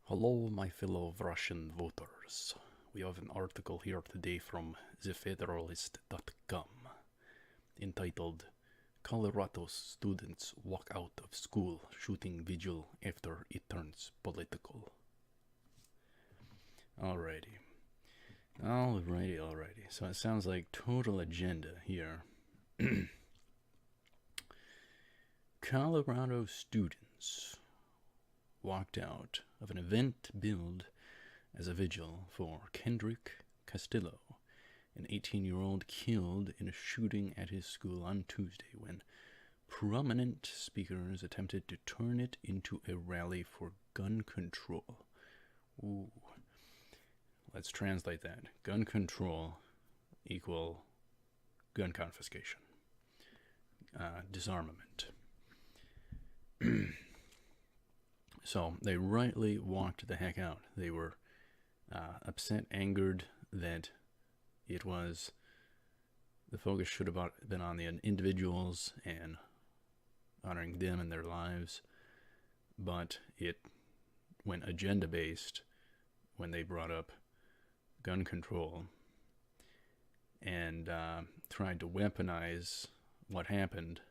Hello, my fellow Russian voters. We have an article here today from thefederalist.com entitled Colorado Students Walk Out of School Shooting Vigil After It Turns Political. Alrighty. So it sounds like total agenda here. Colorado students walked out of an event billed as a vigil for Kendrick Castillo, an 18-year-old killed in a shooting at his school on Tuesday when prominent speakers attempted to turn it into a rally for gun control. Ooh. Let's translate that. Gun control equal gun confiscation. Disarmament. So they rightly walked the heck out. They were upset, angered that the focus should have been on the individuals and honoring them and their lives, but it went agenda-based when they brought up gun control and tried to weaponize what happened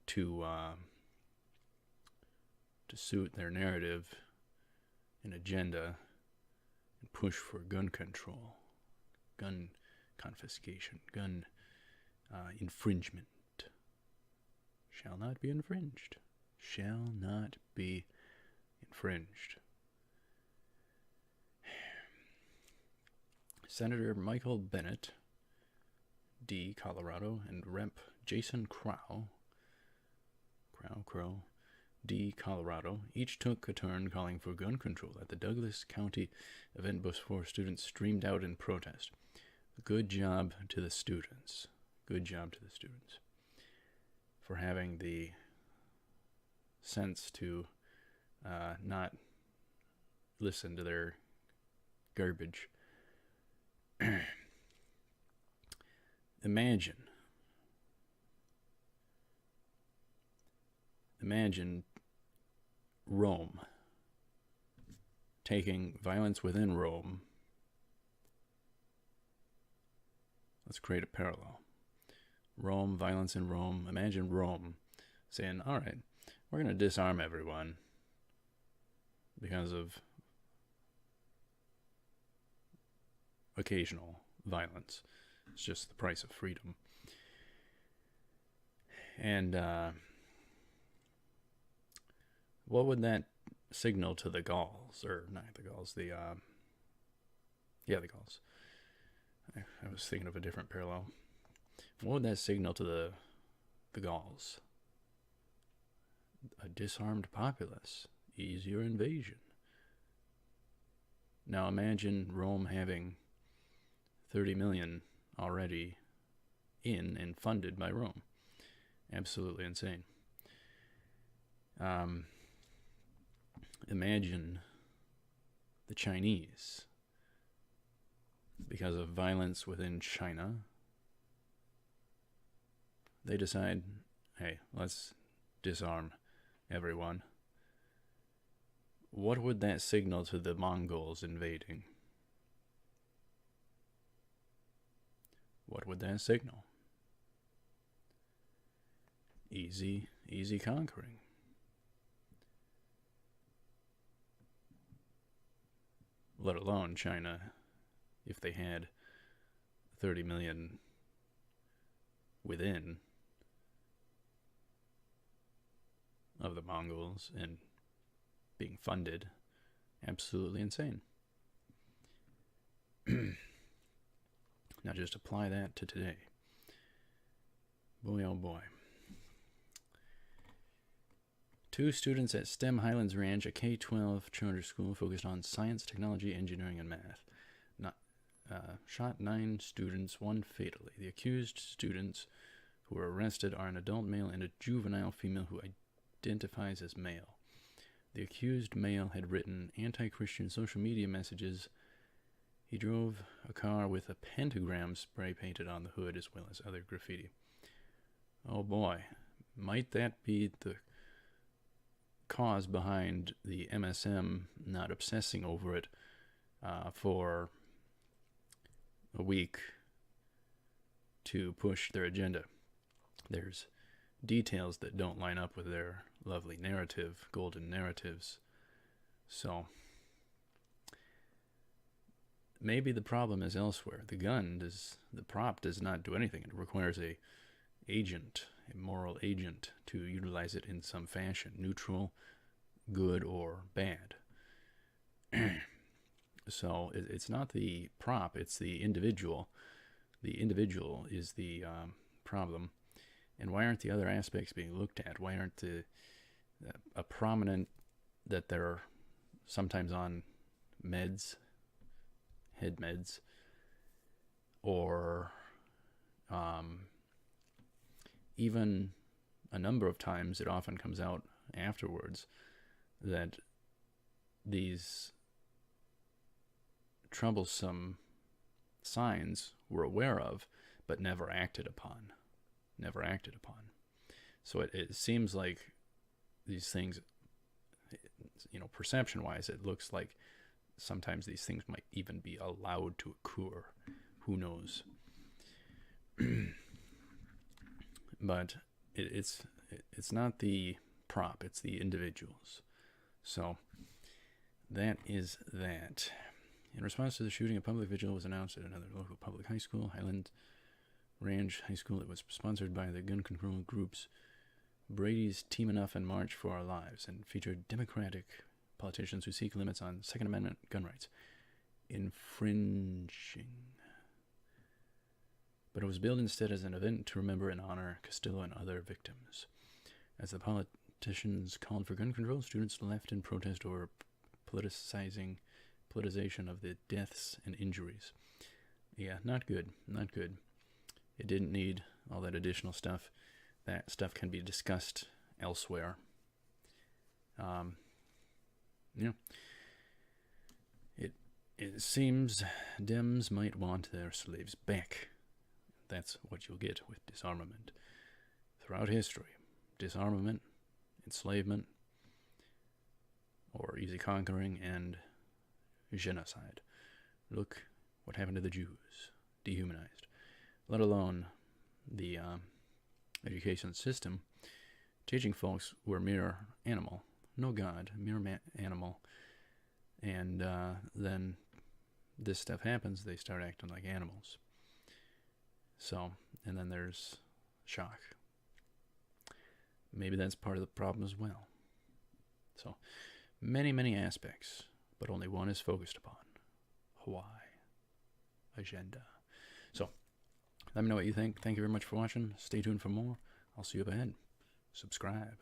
to suit their narrative and agenda and push for gun control, gun confiscation, gun infringement. Shall not be infringed. Shall not be infringed. Senator Michael Bennet, D. Colorado, and Rep. Jason Crow, D. Colorado, each took a turn calling for gun control at the Douglas County event before students streamed out in protest. Good job to the students. Good job to the students for having the sense to not listen to their garbage. Imagine Rome taking violence within Rome. Let's create a parallel. Rome, violence in Rome. Imagine Rome saying, all right, we're going to disarm everyone because of occasional violence. It's just the price of freedom. And what would that signal to the Gauls? Or not the Gauls, the Gauls. I was thinking of a different parallel. What would that signal to the Gauls? A disarmed populace. Easier invasion. Now imagine Rome having 30 million already in and funded by Rome. Absolutely insane. Imagine the Chinese, because of violence within China, they decide, hey, let's disarm everyone. What would that signal to the Mongols invading? What would that signal? Easy conquering. Let alone China, if they had 30 million within of the Mongols and being funded. Absolutely insane. Now just apply that to today. Boy, oh boy. 2 students at STEM Highlands Ranch, a K-12 charter school focused on science, technology, engineering, and math, shot 9 students, 1 fatally. The accused students who were arrested are an adult male and a juvenile female who identifies as male. The accused male had written anti-Christian social media messages. He drove a car with a pentagram spray painted on the hood as well as other graffiti. Oh boy, might that be cause behind the MSM not obsessing over it for a week to push their agenda. There's details that don't line up with their lovely narrative, golden narratives. So maybe the problem is elsewhere. The prop does not do anything. It requires a moral agent, to utilize it in some fashion, neutral, good, or bad. So it's not the prop, it's the individual. The individual is the problem. And why aren't the other aspects being looked at? Why aren't a prominent that they're sometimes on meds, head meds, or even a number of times it often comes out afterwards that these troublesome signs were aware of but never acted upon. So it seems like these things, perception-wise, it looks like sometimes these things might even be allowed to occur. Who knows? But it's not the prop, it's the individuals. So that is that. In response to the shooting, a public vigil was announced at another local public high school, Highland Range High School. It was sponsored by the gun control groups Brady's Team Enough and March for Our Lives, and featured Democratic politicians who seek limits on Second Amendment gun rights. Infringing. But it was billed instead as an event to remember and honor Castillo and other victims. As the politicians called for gun control, students left in protest over politicization of the deaths and injuries. Yeah, not good. It didn't need all that additional stuff. That stuff can be discussed elsewhere. It seems Dems might want their slaves back. That's what you'll get with disarmament. Throughout history, disarmament, enslavement, or easy conquering, and genocide. Look what happened to the Jews. Dehumanized. Let alone the education system, teaching folks we're mere animal. No God, mere animal. And then this stuff happens, they start acting like animals. So, and then there's shock. Maybe that's part of the problem as well. So, many aspects, but only one is focused upon. Hawaii. Agenda. So, let me know what you think. Thank you very much for watching. Stay tuned for more. I'll see you up ahead. Subscribe.